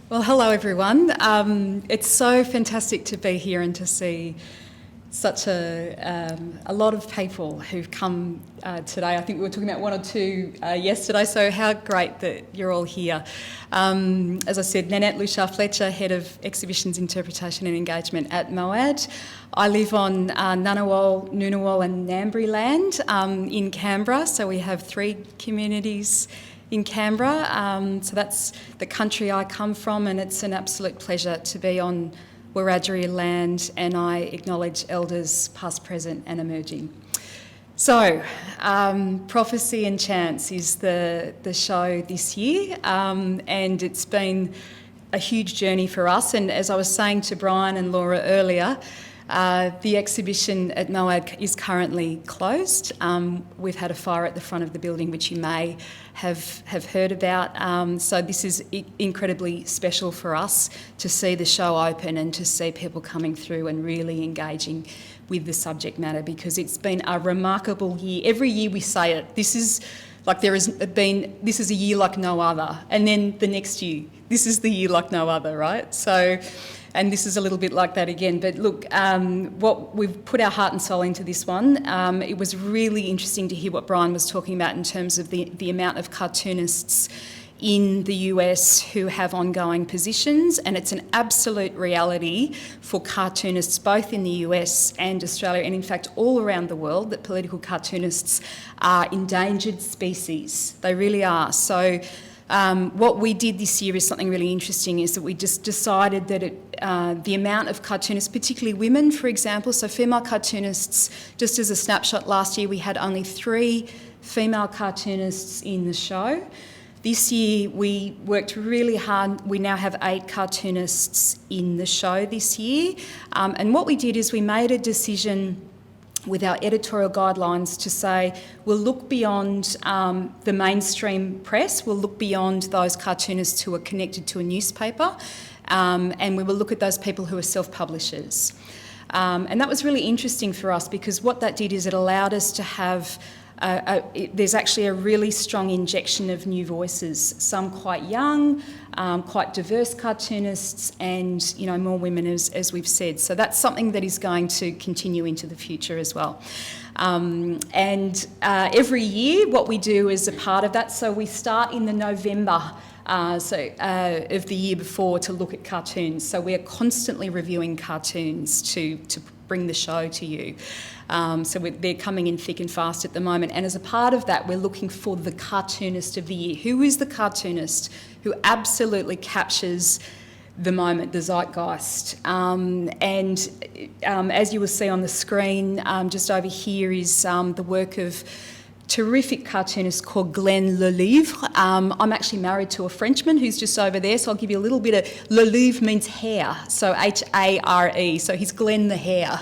Well, hello everyone. It's so fantastic to be here and to see such a lot of people who've come today. I think we were talking about one or two yesterday, so how great that you're all here. As I said, Nanette Louchart-Fletcher, Head of Exhibitions, Interpretation and Engagement at MOAD. I live on Ngunnawal, Noonawal and Ngambri land in Canberra, so we have 3 communities in Canberra, so that's the country I come from, and it's an absolute pleasure to be on Wiradjuri land, and I acknowledge elders past, present and emerging. So, Prophecy and Chance is the show this year, and it's been a huge journey for us, and as I was saying to Brian and Laura earlier, the exhibition at MOAD is currently closed. We've had a fire at the front of the building, which you may have heard about. So this is incredibly special for us to see the show open and to see people coming through and really engaging with the subject matter, because it's been a remarkable year. Every year we say it. This is a year like no other. And then the next year, this is the year like no other, right? So, and this is a little bit like that again. But look, what we've put our heart and soul into this one. It was really interesting to hear what Brian was talking about in terms of the amount of cartoonists in the US who have ongoing positions, and it's an absolute reality for cartoonists both in the US and Australia, and in fact all around the world, that political cartoonists are endangered species. They really are. So what we did this year is something really interesting, is that we just decided that the amount of cartoonists, particularly women, for example, so female cartoonists, just as a snapshot, last year we had only 3 female cartoonists in the show. This year we worked really hard. We now have 8 cartoonists in the show this year. And what we did is we made a decision with our editorial guidelines to say we'll look beyond the mainstream press, we'll look beyond those cartoonists who are connected to a newspaper, and we will look at those people who are self-publishers. And that was really interesting for us, because what that did is it allowed us to have there's actually a really strong injection of new voices, some quite young, quite diverse cartoonists, and more women, as we've said. So that's something that is going to continue into the future as well. And every year what we do is a part of that, so we start in the November of the year before to look at cartoons. So we are constantly reviewing cartoons to bring the show to you. So they're coming in thick and fast at the moment. And as a part of that, we're looking for the cartoonist of the year. Who is the cartoonist who absolutely captures the moment, the zeitgeist? As you will see on the screen, just over here is the work of terrific cartoonist called Glenn Lelivre. I'm actually married to a Frenchman who's just over there, so I'll give you a little bit of... Lelivre means hare, so H-A-R-E, so he's Glenn the Hare.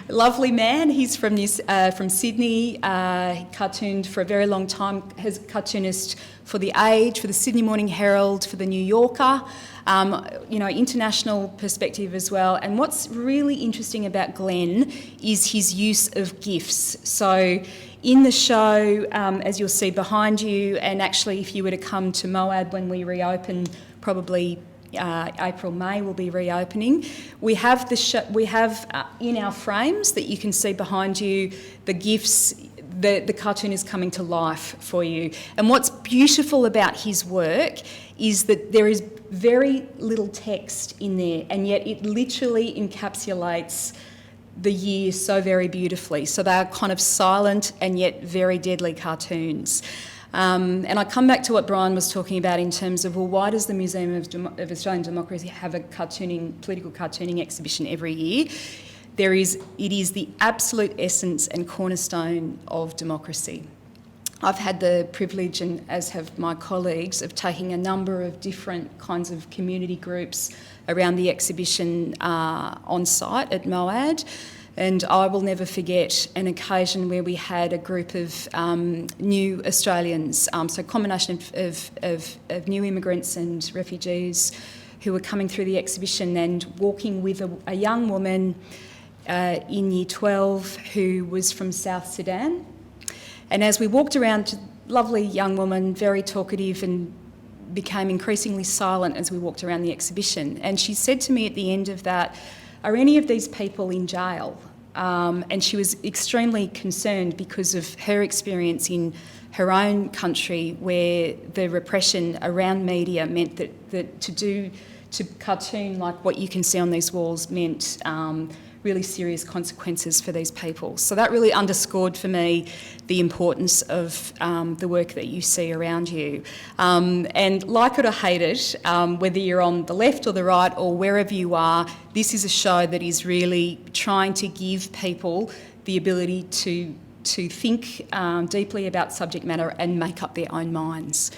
Lovely man. He's from Sydney. He cartooned for a very long time, has cartoonist for The Age, for the Sydney Morning Herald, for the New Yorker, international perspective as well. And what's really interesting about Glenn is his use of GIFs. So in the show, as you'll see behind you, and actually if you were to come to MOAD when we reopen, probably April, May will be reopening. We have in our frames that you can see behind you the GIFs. The cartoon is coming to life for you. And what's beautiful about his work is that there is very little text in there, and yet it literally encapsulates the year so very beautifully. So they are kind of silent and yet very deadly cartoons. And I come back to what Brian was talking about in terms of, well, why does the Museum of Australian Democracy have a political cartooning exhibition every year? It is the absolute essence and cornerstone of democracy. I've had the privilege, and as have my colleagues, of taking a number of different kinds of community groups around the exhibition on site at MOAD. And I will never forget an occasion where we had a group of new Australians, so a combination of new immigrants and refugees who were coming through the exhibition and walking with a young woman in Year 12 who was from South Sudan. And as we walked around, lovely young woman, very talkative and became increasingly silent as we walked around the exhibition. And she said to me at the end of that, "Are any of these people in jail?" And she was extremely concerned because of her experience in her own country, where the repression around media meant that to cartoon like what you can see on these walls meant really serious consequences for these people. So that really underscored for me the importance of the work that you see around you. And like it or hate it, whether you're on the left or the right or wherever you are, this is a show that is really trying to give people the ability to think deeply about subject matter and make up their own minds.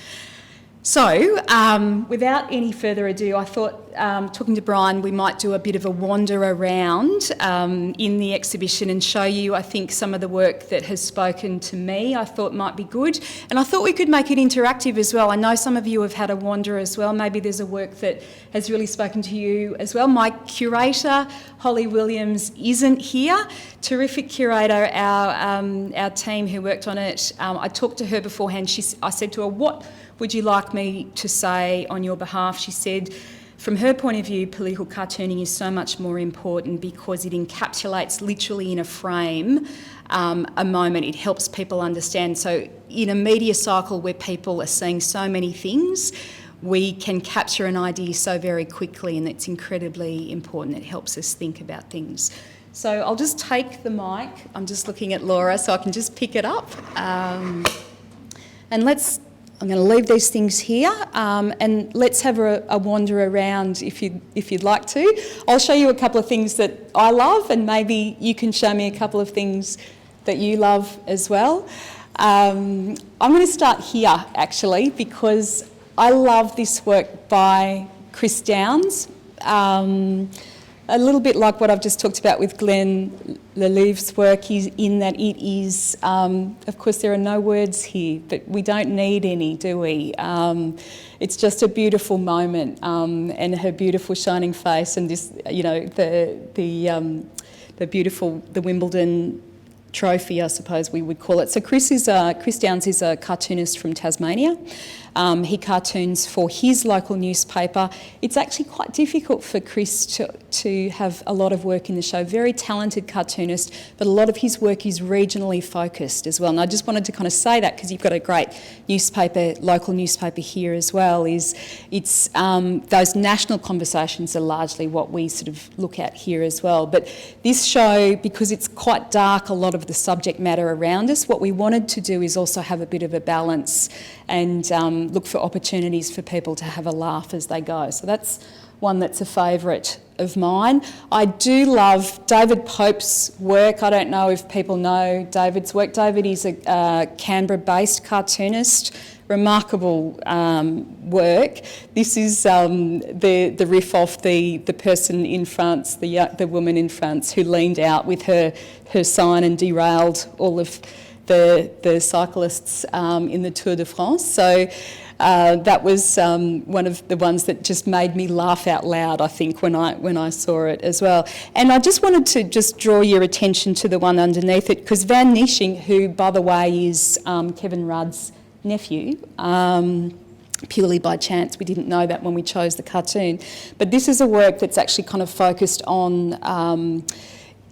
So, without any further ado, I thought, talking to Brian, we might do a bit of a wander around in the exhibition and show you, I think, some of the work that has spoken to me I thought might be good. And I thought we could make it interactive as well. I know some of you have had a wander as well. Maybe there's a work that has really spoken to you as well. My curator, Holly Williams, isn't here. Terrific curator, our team who worked on it. I talked to her beforehand. I said to her, "What would you like me to say on your behalf?" She said, from her point of view, political cartooning is so much more important because it encapsulates literally in a frame a moment. It helps people understand. So in a media cycle where people are seeing so many things, we can capture an idea so very quickly, and it's incredibly important. It helps us think about things. So I'll just take the mic. I'm just looking at Laura so I can just pick it up. And I'm going to leave these things here, and let's have a wander around if you'd like to. I'll show you a couple of things that I love, and maybe you can show me a couple of things that you love as well. I'm going to start here, actually, because I love this work by Chris Downes. A little bit like what I've just talked about with Glenn Leliv's work, is in that it is, of course there are no words here, but we don't need any, do we? It's just a beautiful moment, and her beautiful shining face, and this, you know, the beautiful, the Wimbledon trophy, I suppose we would call it. So Chris Downes is a cartoonist from Tasmania. He cartoons for his local newspaper. It's actually quite difficult for Chris to have a lot of work in the show. Very talented cartoonist, but a lot of his work is regionally focused as well. And I just wanted to kind of say that because you've got a great newspaper, local newspaper here as well. It's those national conversations are largely what we sort of look at here as well. But this show, because it's quite dark, a lot of the subject matter around us, what we wanted to do is also have a bit of a balance and look for opportunities for people to have a laugh as they go. So that's one that's a favourite of mine. I do love David Pope's work. I don't know if people know David's work. David is a Canberra-based cartoonist. Remarkable work. This is the riff off the person in France, the woman in France who leaned out with her sign and derailed all of the cyclists in the Tour de France. So that was one of the ones that just made me laugh out loud, I think, when I saw it as well. And I just wanted to just draw your attention to the one underneath it, because Van Nisching, who, by the way, is Kevin Rudd's nephew, purely by chance. We didn't know that when we chose the cartoon. But this is a work that's actually kind of focused on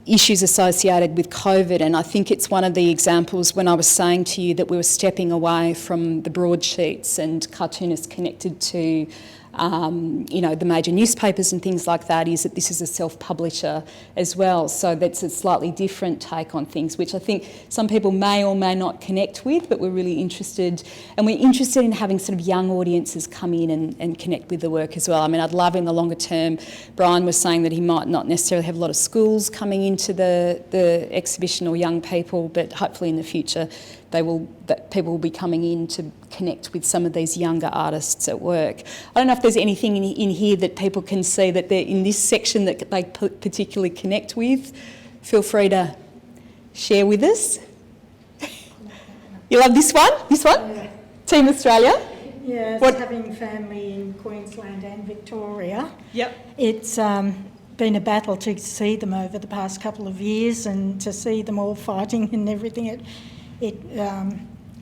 issues associated with COVID, and I think it's one of the examples when I was saying to you that we were stepping away from the broadsheets and cartoonists connected to the major newspapers and things like that, is that this is a self-publisher as well. So that's a slightly different take on things, which I think some people may or may not connect with, but we're really interested. And we're interested in having sort of young audiences come in and connect with the work as well. I mean, I'd love in the longer term, Brian was saying that he might not necessarily have a lot of schools coming into the exhibition or young people, but hopefully in the future that people will be coming in to connect with some of these younger artists at work. I don't know if there's anything in here that people can see that they're in this section that they particularly connect with. Feel free to share with us. You love this one? This one? Yeah. Team Australia? Yeah, What? Having family in Queensland and Victoria. Yep. It's been a battle to see them over the past couple of years, and to see them all fighting and everything.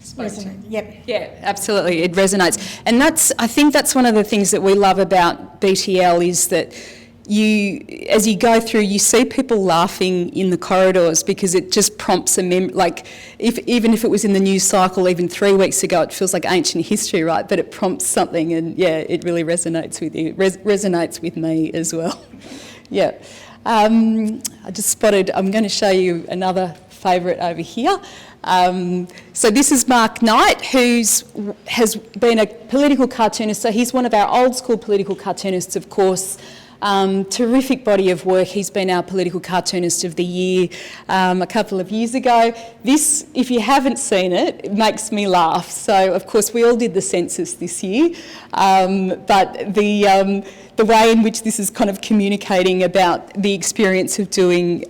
spoke to. Yep. Yeah, absolutely, it resonates. And I think that's one of the things that we love about BTL is that as you go through, you see people laughing in the corridors because it just prompts a even if it was in the news cycle even 3 weeks ago, it feels like ancient history, right? But it prompts something, and yeah, it really resonates with you. Resonates with me as well. Yeah. I just spotted, I'm going to show you another favourite over here. So this is Mark Knight, has been a political cartoonist. So he's one of our old school political cartoonists, of course. Terrific body of work. He's been our political cartoonist of the year a couple of years ago. This, if you haven't seen it, it makes me laugh. So of course we all did the census this year, but the way in which this is kind of communicating about the experience of doing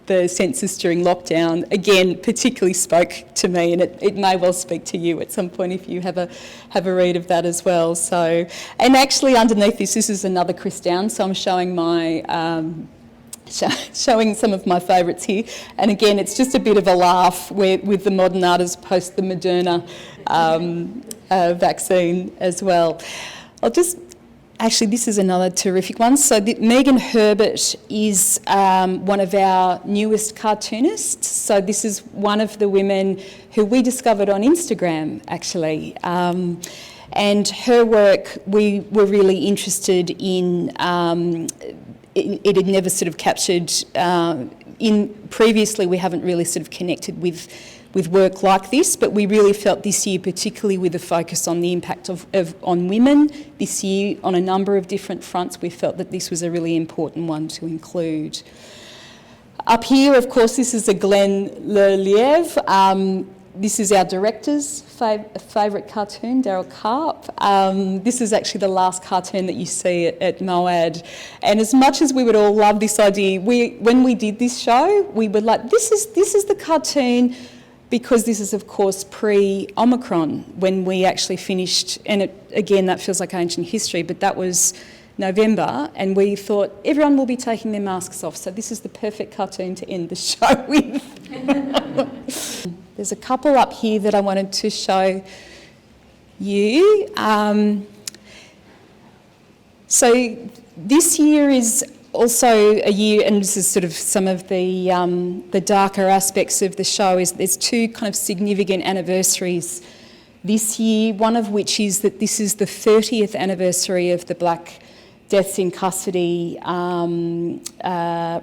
the census during lockdown, again, particularly spoke to me, and it may well speak to you at some point if you have a read of that as well. So, and actually underneath this is another Chris Down, so I'm showing my showing some of my favourites here. And again, it's just a bit of a laugh with the modern art as opposed to the Moderna vaccine as well. Actually, this is another terrific one. So Megan Herbert is one of our newest cartoonists. So this is one of the women who we discovered on Instagram, actually. And her work, we were really interested in. It had never sort of captured, previously we haven't really sort of connected with work like this, but we really felt this year, particularly with the focus on the impact on women this year on a number of different fronts, we felt that this was a really important one to include. Up here, of course, this is a Glenn Lelièvre. This is our director's favourite cartoon, Daryl Karp. This is actually the last cartoon that you see at Moad. And as much as we would all love this idea, when we did this show, we were like, this is the cartoon, because this is, of course, pre-Omicron when we actually finished, and again, that feels like ancient history, but that was November, and we thought everyone will be taking their masks off, so this is the perfect cartoon to end the show with. There's a couple up here that I wanted to show you. So this year is also a year, and this is sort of some of the darker aspects of the show, is there's two kind of significant anniversaries this year, one of which is that this is the 30th anniversary of the Black Deaths in Custody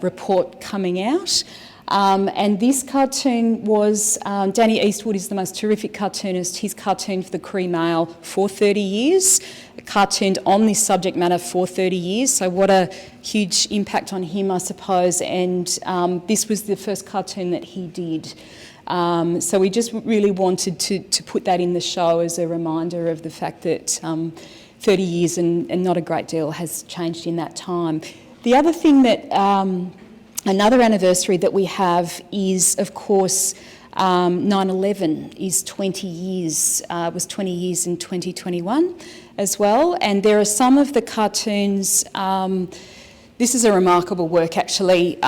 report coming out. And this cartoon was, Danny Eastwood is the most terrific cartoonist. He's cartooned for the Cree Mail for 30 years, cartooned on this subject matter for 30 years, so what a huge impact on him, I suppose, and this was the first cartoon that he did. So we just really wanted to put that in the show as a reminder of the fact that 30 years and not a great deal has changed in that time. The other thing that, another anniversary that we have is, of course, 9/11 is 20 years, was 20 years in 2021 as well, and there are some of the cartoons, this is a remarkable work actually.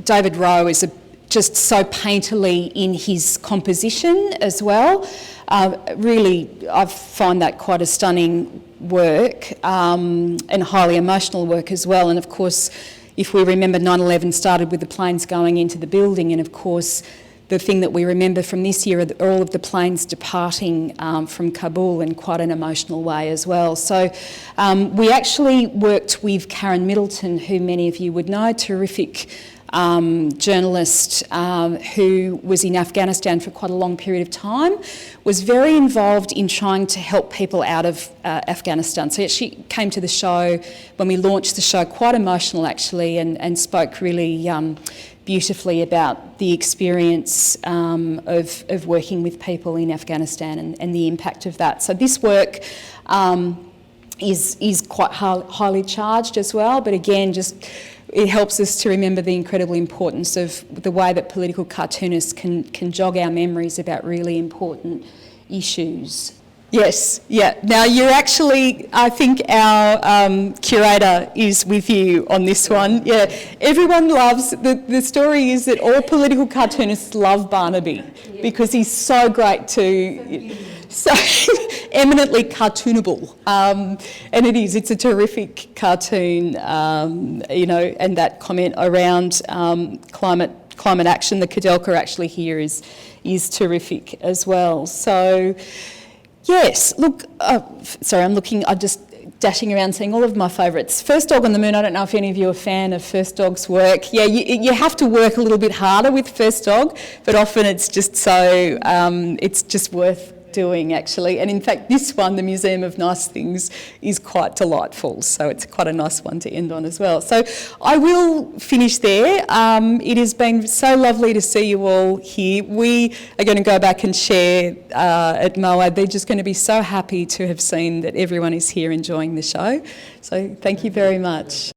David Rowe is just so painterly in his composition as well. Really, I find that quite a stunning work and highly emotional work as well. And of course, if we remember, 9/11 started with the planes going into the building, and of course the thing that we remember from this year are all of the planes departing from Kabul in quite an emotional way as well. So we actually worked with Karen Middleton, who many of you would know, terrific journalist who was in Afghanistan for quite a long period of time, was very involved in trying to help people out of Afghanistan. So she came to the show when we launched the show, quite emotional actually, and spoke really beautifully about the experience of working with people in Afghanistan and the impact of that. So this work is quite highly charged as well, but again, just it helps us to remember the incredible importance of the way that political cartoonists can jog our memories about really important issues. Yes, yeah. Now you're actually, I think our curator is with you on this one. Yeah, everyone loves, the story is that all political cartoonists love Barnaby because he's so great to, so eminently cartoonable. And it's a terrific cartoon, you know, and that comment around climate action, the Kudelka actually here is terrific as well. So, yes, look, sorry, I'm just dashing around seeing all of my favourites. First Dog on the Moon, I don't know if any of you are a fan of First Dog's work. Yeah, you have to work a little bit harder with First Dog, but often it's just so, it's just worth doing actually. And in fact, this one, the Museum of Nice Things, is quite delightful. So it's quite a nice one to end on as well. So I will finish there. It has been so lovely to see you all here. We are going to go back and share at Moab. They're just going to be so happy to have seen that everyone is here enjoying the show. So thank you very much.